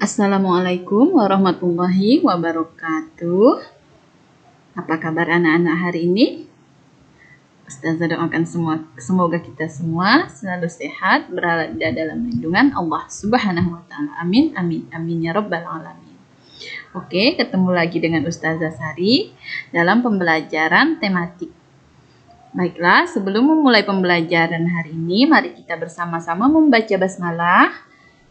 Assalamualaikum warahmatullahi wabarakatuh. Apa kabar anak-anak hari ini? Ustazah doakan semoga kita semua selalu sehat, berada dalam lindungan Allah Subhanahu wa taala. Amin amin amin ya rabbal alamin. Oke, ketemu lagi dengan Ustazah Sari dalam pembelajaran tematik. Baiklah, sebelum memulai pembelajaran hari ini, mari kita bersama-sama membaca basmalah.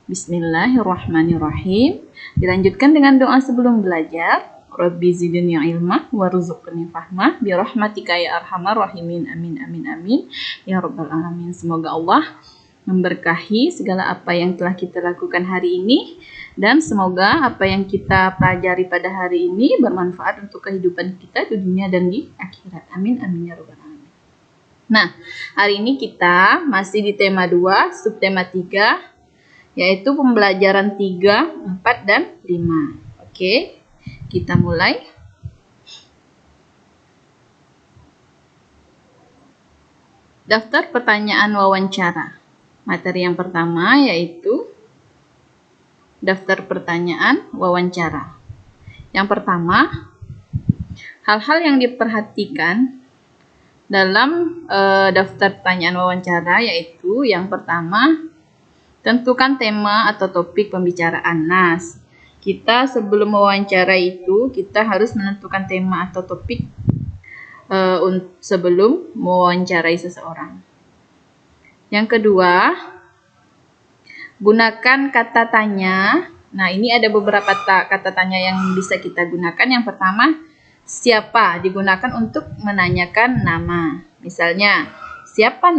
Bismillahirrahmanirrahim. Dilanjutkan dengan doa sebelum belajar. Rabbi zidni ilmah warzuqni fahmah birahmatika ya arhamar rahimin. Amin amin amin ya rabbal alamin. Semoga Allah memberkahi segala apa yang telah kita lakukan hari ini, dan semoga apa yang kita pelajari pada hari ini bermanfaat untuk kehidupan kita di dunia dan di akhirat. Amin amin ya rabbal alamin. Nah, hari ini kita masih di tema 2, subtema 3, yaitu pembelajaran 3, 4, dan 5. Oke, kita mulai. Daftar pertanyaan wawancara. Materi yang pertama yaitu daftar pertanyaan wawancara. Yang pertama, hal-hal yang diperhatikan dalam daftar pertanyaan wawancara yaitu yang pertama, tentukan tema atau topik pembicaraan. Nah, kita sebelum wawancara itu, kita harus menentukan tema atau topik sebelum mewawancarai seseorang. Yang kedua, gunakan kata tanya. Nah, ini ada beberapa kata tanya yang bisa kita gunakan. Yang pertama, siapa, digunakan untuk menanyakan nama. Misalnya, siapa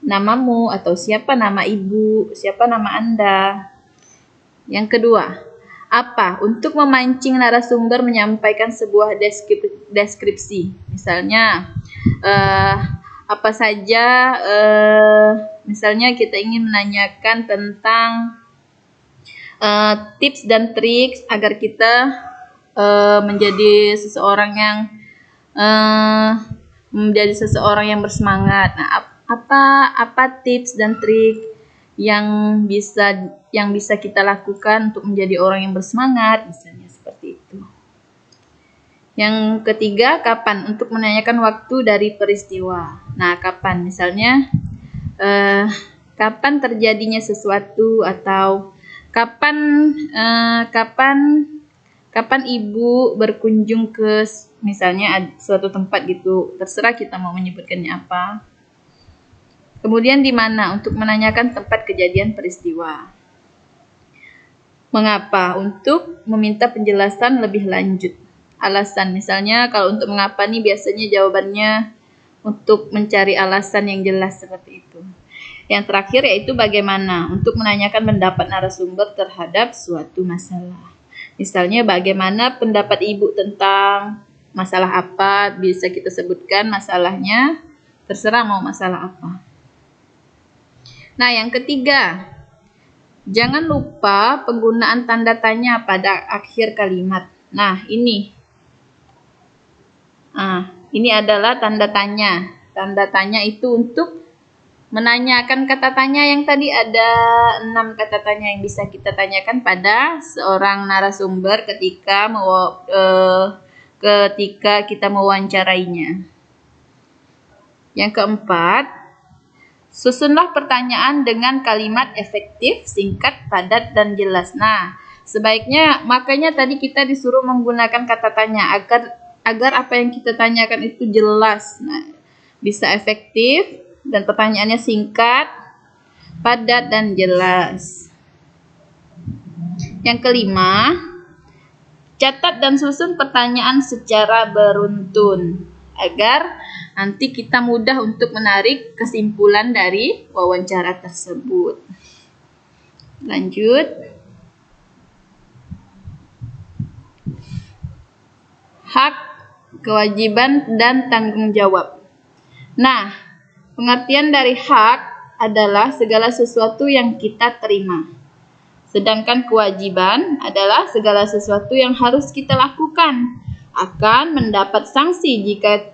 namamu, atau siapa nama ibu, siapa nama Anda. Yang kedua, apa, untuk memancing narasumber menyampaikan sebuah deskripsi. Misalnya, apa saja, misalnya kita ingin menanyakan tentang tips dan trik agar kita menjadi seseorang yang bersemangat. Nah, apa tips dan trik yang bisa kita lakukan untuk menjadi orang yang bersemangat, misalnya seperti itu. Yang ketiga, kapan, untuk menanyakan waktu dari peristiwa. Nah, kapan, misalnya kapan terjadinya sesuatu, atau kapan ibu berkunjung ke misalnya suatu tempat gitu. Terserah kita mau menyebutkannya apa. Kemudian di mana, untuk menanyakan tempat kejadian peristiwa. Mengapa, untuk meminta penjelasan lebih lanjut. Alasan, misalnya kalau untuk mengapa nih biasanya jawabannya untuk mencari alasan yang jelas seperti itu. Yang terakhir yaitu bagaimana, untuk menanyakan pendapat narasumber terhadap suatu masalah. Misalnya bagaimana pendapat ibu tentang masalah apa, bisa kita sebutkan masalahnya, terserah mau masalah apa. Nah, yang ketiga, jangan lupa penggunaan tanda tanya pada akhir kalimat. Nah, ini adalah tanda tanya. Tanda tanya itu untuk menanyakan kata tanya yang tadi ada 6 kata tanya yang bisa kita tanyakan pada seorang narasumber ketika kita mewawancarainya. Yang keempat, susunlah pertanyaan dengan kalimat efektif, singkat, padat, dan jelas. Nah, sebaiknya, makanya tadi kita disuruh menggunakan kata tanya agar apa yang kita tanyakan itu jelas. Nah, bisa efektif dan pertanyaannya singkat, padat, dan jelas. Yang kelima, catat dan susun pertanyaan secara beruntun agar nanti kita mudah untuk menarik kesimpulan dari wawancara tersebut. Lanjut. Hak, kewajiban, dan tanggung jawab. Nah, pengertian dari hak adalah segala sesuatu yang kita terima. Sedangkan kewajiban adalah segala sesuatu yang harus kita lakukan, akan mendapat sanksi jika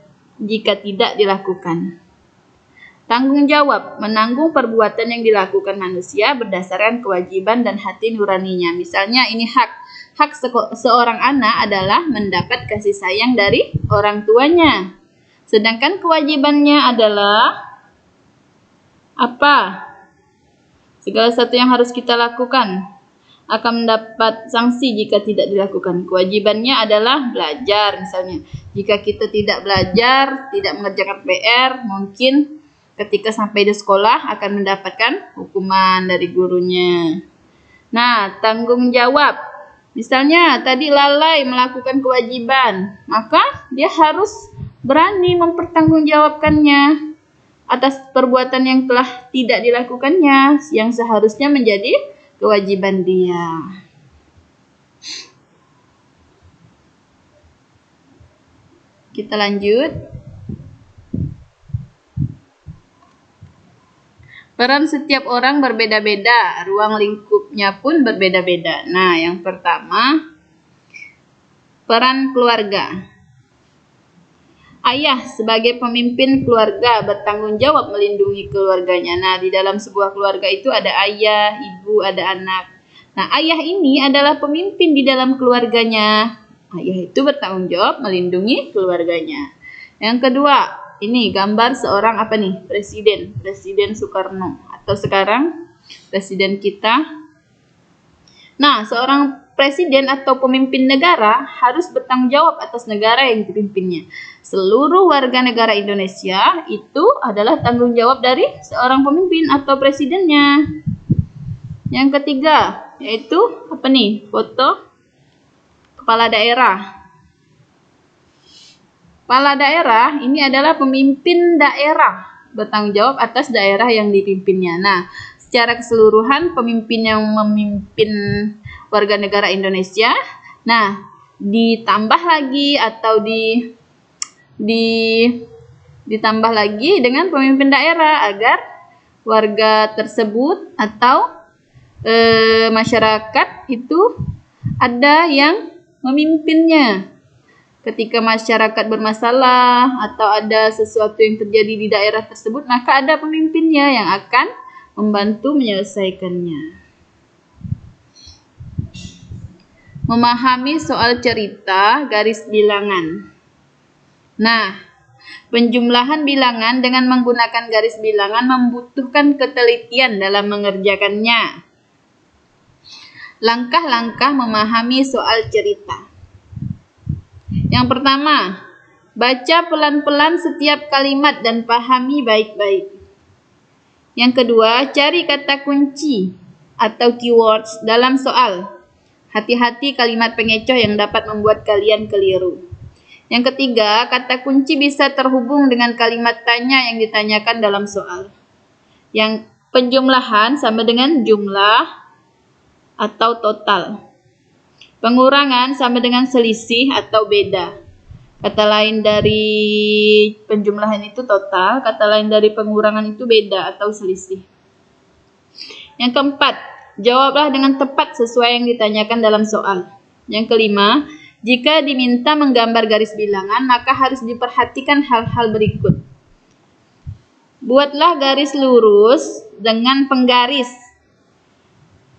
tidak dilakukan. Tanggung jawab, menanggung perbuatan yang dilakukan manusia berdasarkan kewajiban dan hati nuraninya. Misalnya ini hak seorang anak adalah mendapat kasih sayang dari orang tuanya. Sedangkan kewajibannya adalah apa? Segala sesuatu yang harus kita lakukan akan mendapat sanksi jika tidak dilakukan. Kewajibannya adalah belajar misalnya. Jika kita tidak belajar, tidak mengerjakan PR, mungkin ketika sampai di sekolah akan mendapatkan hukuman dari gurunya. Nah, tanggung jawab. Misalnya tadi lalai melakukan kewajiban, maka dia harus berani mempertanggungjawabkannya atas perbuatan yang telah tidak dilakukannya, yang seharusnya menjadi kewajiban dia. Kita lanjut. Peran setiap orang berbeda-beda, ruang lingkupnya pun berbeda-beda. Nah, yang pertama, peran keluarga. Ayah sebagai pemimpin keluarga bertanggung jawab melindungi keluarganya. Nah, di dalam sebuah keluarga itu ada ayah, ibu, ada anak. Nah, ayah ini adalah pemimpin di dalam keluarganya. Ayah itu bertanggung jawab melindungi keluarganya. Yang kedua, ini gambar seorang apa nih? Presiden Soekarno atau sekarang presiden kita. Nah, seorang presiden atau pemimpin negara harus bertanggung jawab atas negara yang dipimpinnya. Seluruh warga negara Indonesia itu adalah tanggung jawab dari seorang pemimpin atau presidennya. Yang ketiga, yaitu apa nih? Foto kepala daerah. Kepala daerah ini adalah pemimpin daerah, bertanggung jawab atas daerah yang dipimpinnya. Nah, secara keseluruhan pemimpin yang memimpin warga negara Indonesia. Nah, ditambah lagi atau ditambah lagi dengan pemimpin daerah agar warga tersebut atau masyarakat itu ada yang memimpinnya. Ketika masyarakat bermasalah atau ada sesuatu yang terjadi di daerah tersebut, maka ada pemimpinnya yang akan membantu menyelesaikannya. Memahami soal cerita garis bilangan. Nah, penjumlahan bilangan dengan menggunakan garis bilangan membutuhkan ketelitian dalam mengerjakannya. Langkah-langkah memahami soal cerita. Yang pertama, baca pelan-pelan setiap kalimat dan pahami baik-baik. Yang kedua, cari kata kunci atau keywords dalam soal. Hati-hati kalimat pengecoh yang dapat membuat kalian keliru. Yang ketiga, kata kunci bisa terhubung dengan kalimat tanya yang ditanyakan dalam soal. Yang penjumlahan sama dengan jumlah atau total. Pengurangan sama dengan selisih atau beda. Kata lain dari penjumlahan itu total, kata lain dari pengurangan itu beda atau selisih. Yang keempat, jawablah dengan tepat sesuai yang ditanyakan dalam soal. Yang kelima, jika diminta menggambar garis bilangan, maka harus diperhatikan hal-hal berikut. Buatlah garis lurus dengan penggaris.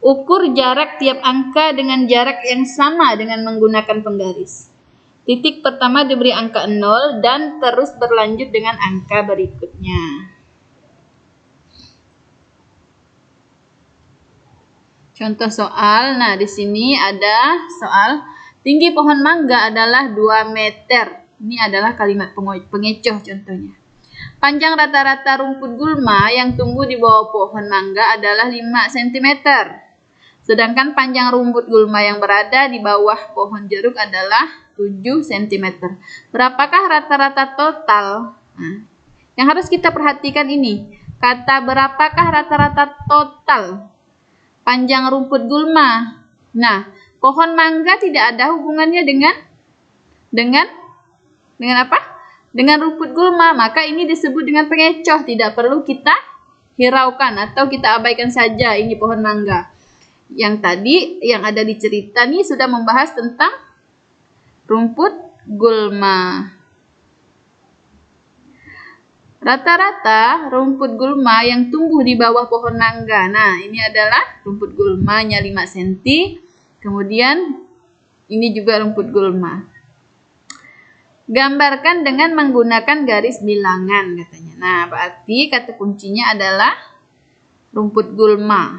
Ukur jarak tiap angka dengan jarak yang sama dengan menggunakan penggaris. Titik pertama diberi angka 0 dan terus berlanjut dengan angka berikutnya. Contoh soal, nah di sini ada soal tinggi pohon mangga adalah 2 meter. Ini adalah kalimat pengecoh contohnya. Panjang rata-rata rumput gulma yang tumbuh di bawah pohon mangga adalah 5 cm. Sedangkan panjang rumput gulma yang berada di bawah pohon jeruk adalah 7 cm. Berapakah rata-rata total? Nah, yang harus kita perhatikan ini, kata berapakah rata-rata total panjang rumput gulma. Nah, pohon mangga tidak ada hubungannya dengan apa? Dengan rumput gulma, maka ini disebut dengan pengecoh, tidak perlu kita hiraukan atau kita abaikan saja ini pohon mangga. Yang tadi yang ada di cerita nih sudah membahas tentang rumput gulma. Rata-rata rumput gulma yang tumbuh di bawah pohon mangga. Nah, ini adalah rumput gulmanya 5 cm. Kemudian ini juga rumput gulma. Gambarkan dengan menggunakan garis bilangan katanya. Nah, berarti kata kuncinya adalah rumput gulma.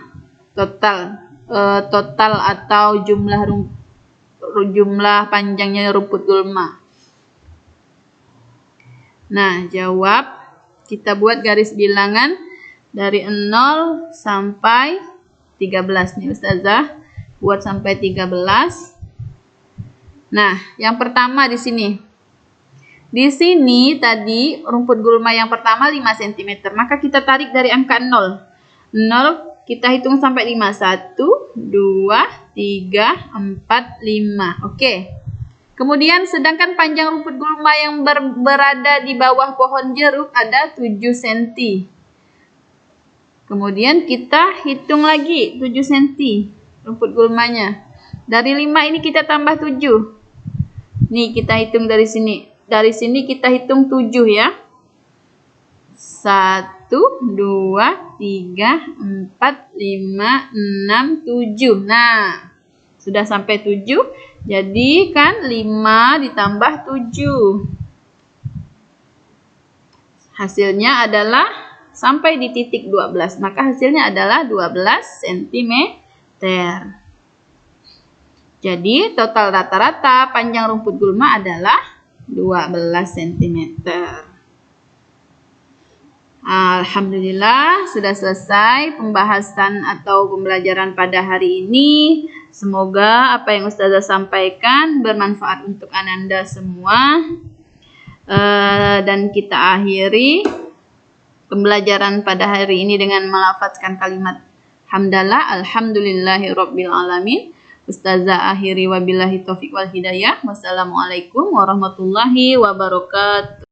Total atau jumlah panjangnya rumput gulma. Nah, jawab. Kita buat garis bilangan dari 0 sampai 13 nih Ustazah. Buat sampai 13. Nah, yang pertama di sini. Di sini tadi rumput gulma yang pertama 5 cm. Maka kita tarik dari angka 0. 0 kita hitung sampai 5. 1, 2, 3, 4, 5. Oke. Kemudian sedangkan panjang rumput gulma yang berada di bawah pohon jeruk ada 7 cm. Kemudian kita hitung lagi 7 cm rumput gulmanya. Dari 5 ini kita tambah 7. Nih kita hitung dari sini. Dari sini kita hitung 7 ya. 1, 2, 3, 4, 5, 6, 7. Nah, sudah sampai 7. Jadi kan 5 ditambah 7. Hasilnya adalah sampai di titik 12. Maka hasilnya adalah 12 cm. Jadi total rata-rata panjang rumput gulma adalah 12 cm. Alhamdulillah sudah selesai pembahasan atau pembelajaran pada hari ini. Semoga apa yang Ustazah sampaikan bermanfaat untuk Ananda semua. Dan kita akhiri pembelajaran pada hari ini dengan melafazkan kalimat hamdalah. Alhamdulillahirabbil alamin. Ustazah akhiri wabillahi taufiq wal hidayah. Wassalamualaikum warahmatullahi wabarakatuh.